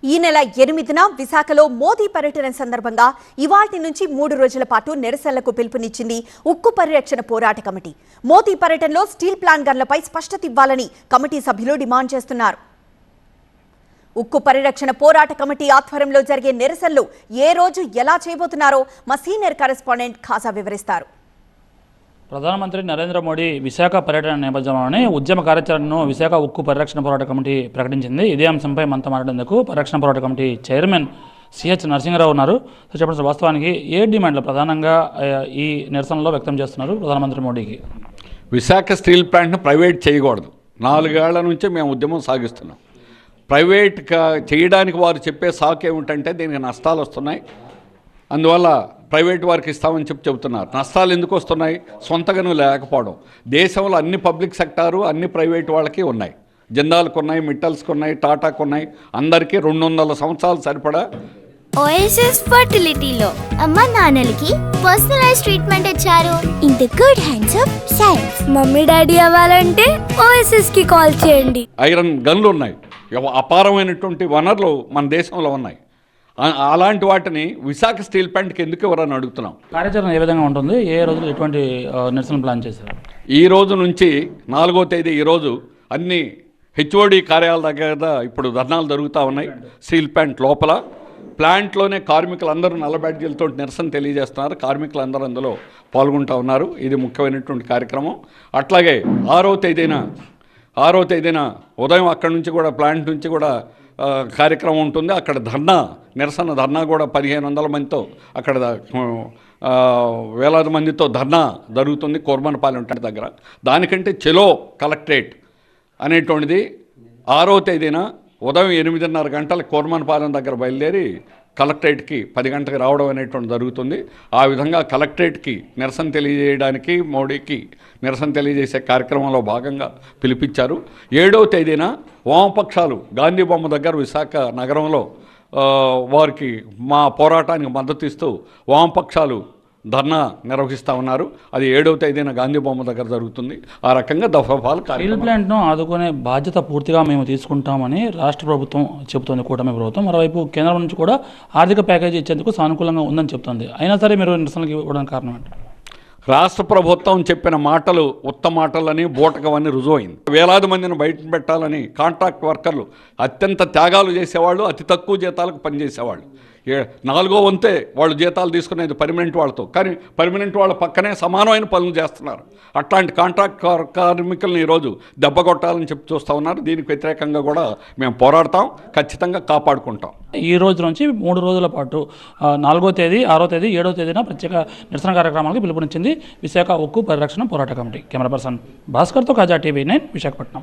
ఈ నెల 8న విశాఖలో మోదీ పర్యటన సందర్భంగా ఇవాల్టి నుంచి 3 రోజుల పాటు నిరసనలకు పిలుపునిచ్చింది ఉక్కు పరిరక్షణ పోరాట కమిటీ. మోదీ పర్యటనలో స్టీల్ ప్లాంట్ గన్లపై స్పష్టత ఇవ్వాలని కమిటీ సభ్యులు డిమాండ్ చేస్తున్నారు. ఉక్కు పరిరక్షణ పోరాట కమిటీ ఆధ్వర్యంలో జరిగే నిరసనలు ఏ రోజు ఎలా చేయబోతున్నారో మా సీనియర్ కరెస్పాండెంట్ ఖాసా వివరిస్తారు. ప్రధానమంత్రి నరేంద్ర మోడీ విశాఖ పర్యటన నేపథ్యంలోనే ఉద్యమ కార్యాచరణను విశాఖ ఉక్కు పరిరక్షణ పోరాట కమిటీ ప్రకటించింది. ఇదే అంశంపై మనతో మాట్లాడేందుకు పరిరక్షణ పోరాట కమిటీ చైర్మన్ సిహెచ్ నరసింహరావు ఉన్నారు. చెప్పండి, వాస్తవానికి ఏ డిమాండ్లు ప్రధానంగా ఈ నిరసనలో వ్యక్తం చేస్తున్నారు ప్రధానమంత్రి మోడీకి? విశాఖ స్టీల్ ప్లాంట్ను ప్రైవేట్ చేయకూడదు. 4 ఏళ్ల నుంచి మేము ఉద్యమం సాగిస్తున్నాం. ప్రైవేట్ చేయడానికి వారు చెప్పే సాకు ఏమిటంటే దీనికి నష్టాలు వస్తున్నాయి, అందువల్ల ప్రైవేట్ వారికి ఇస్తామని చెప్తున్నారు. నష్టాలు ఎందుకు వస్తున్నాయి? సొంతగాను లేకపోవడం. దేశంలో అన్ని పబ్లిక్ సెక్టారు అన్ని ప్రైవేట్ వాళ్ళకి ఉన్నాయి. జిందాల్కి ఉన్నాయి, మిట్టల్స్కి ఉన్నాయి, టాటాకు ఉన్నాయి. అందరికీ 200 సంవత్సరాలు సరిపడా ఓఎస్ఎస్ ఫర్టిలిటీలో అమ్మ నాన్నలకి పర్సనలైజ్ ట్రీట్మెంట్ ఇచ్చారు. In the good hands of science. Mummy daddy అవ్వాలంటే ఓఎస్ఎస్ కి కాల్ చేయండి. ఐరన్ గన్లు ఉన్నాయి, అపారమైనటువంటి వనరులు మన దేశంలో ఉన్నాయి. అలాంటి వాటిని విశాఖ స్టీల్ ప్లాంట్కి ఎందుకు ఎవరని అడుగుతున్నాం. కార్యాచరణ ఏ విధంగా ఉంటుంది? ఏ రోజు ఎటువంటి నిరసన ప్లాన్ చేశారు? ఈ రోజు నుంచి 4వ తేదీ ఈరోజు అన్ని హెచ్ఓడి కార్యాలయాల దగ్గర ఇప్పుడు ధర్నాలు జరుగుతూ ఉన్నాయి. స్టీల్ ప్లాంట్ లోపల ప్లాంట్లోనే కార్మికులందరూ నల్ల బ్యాడ్జీలతో నిరసన తెలియజేస్తున్నారు. కార్మికులందరూ అందులో పాల్గొంటూ ఉన్నారు. ఇది ముఖ్యమైనటువంటి కార్యక్రమం. అట్లాగే 6వ తేదీన ఉదయం అక్కడి నుంచి కూడా ప్లాంట్ నుంచి కూడా కార్యక్రమం ఉంటుంది. అక్కడ నిరసన ధర్నా కూడా 1500 మందితో అక్కడ వేలాది మందితో ధర్నా జరుగుతుంది కోర్మనపాలెం దగ్గర. దానికంటే చెలో కలెక్టరేట్ అనేటువంటిది 6వ తేదీన ఉదయం 8:30 గంటలకు కోర్మనపాలెం దగ్గర బయలుదేరి కలెక్టరేట్కి 10 గంటలకు రావడం అనేటువంటి జరుగుతుంది. ఆ విధంగా కలెక్టరేట్కి నిరసన తెలియజేయడానికి మోడీకి నిరసన తెలియజేసే కార్యక్రమంలో భాగంగా పిలిపించారు. 7వ తేదీన వామపక్షాలు గాంధీ బొమ్మ దగ్గర విశాఖ నగరంలో వారికి మా పోరాటానికి మద్దతు ఇస్తూ వామపక్షాలు ధర్నా నిర్వహిస్తూ ఉన్నారు. అది 7వ తేదీన గాంధీ బొమ్మ దగ్గర జరుగుతుంది. ఆ రకంగా దఫాలు స్టీల్ ప్లాంట్ను ఆదుకునే బాధ్యత పూర్తిగా మేము తీసుకుంటామని రాష్ట్ర ప్రభుత్వం చెబుతోంది, కూటమి ప్రభుత్వం. మరోవైపు కేంద్రం నుంచి కూడా ఆర్థిక ప్యాకేజీ ఇచ్చేందుకు సానుకూలంగా ఉందని చెప్తోంది. అయినా సరే మీరు నిరసనలకు ఇవ్వడానికి కారణం ఏంటి? రాష్ట్ర ప్రభుత్వం చెప్పిన మాటలు ఉత్త మాటలని బూటకవన్నీ రుజువైంది. వేలాది మందిని బయట పెట్టాలని కాంట్రాక్ట్ వర్కర్లు అత్యంత త్యాగాలు చేసేవాళ్ళు, అతి తక్కువ జీతాలకు పనిచేసేవాళ్ళు. 4వ వంతే వాళ్ళు జీతాలు తీసుకునేది పర్మనెంట్ వాళ్ళతో. కానీ పర్మనెంట్ వాళ్ళ పక్కనే సమానమైన పనులు చేస్తున్నారు. అట్లాంటి కాంట్రాక్ట్ కార్మికులను ఈరోజు దెబ్బ కొట్టాలని చెప్పి చూస్తూ ఉన్నారు. దీనికి వ్యతిరేకంగా కూడా మేము పోరాడతాం, ఖచ్చితంగా కాపాడుకుంటాం. ఈ రోజు నుంచి 3 రోజుల పాటు 4వ తేదీ, 6వ తేదీ, 7వ తేదీన ప్రత్యేక నిరసన కార్యక్రమాలకు పిలుపునిచ్చింది విశాఖ ఉక్కు పరిరక్షణ పోరాట కమిటీ. కెమెరా పర్సన్ భాస్కర్తో ఖాజా టీవీ 9 విశాఖపట్నం.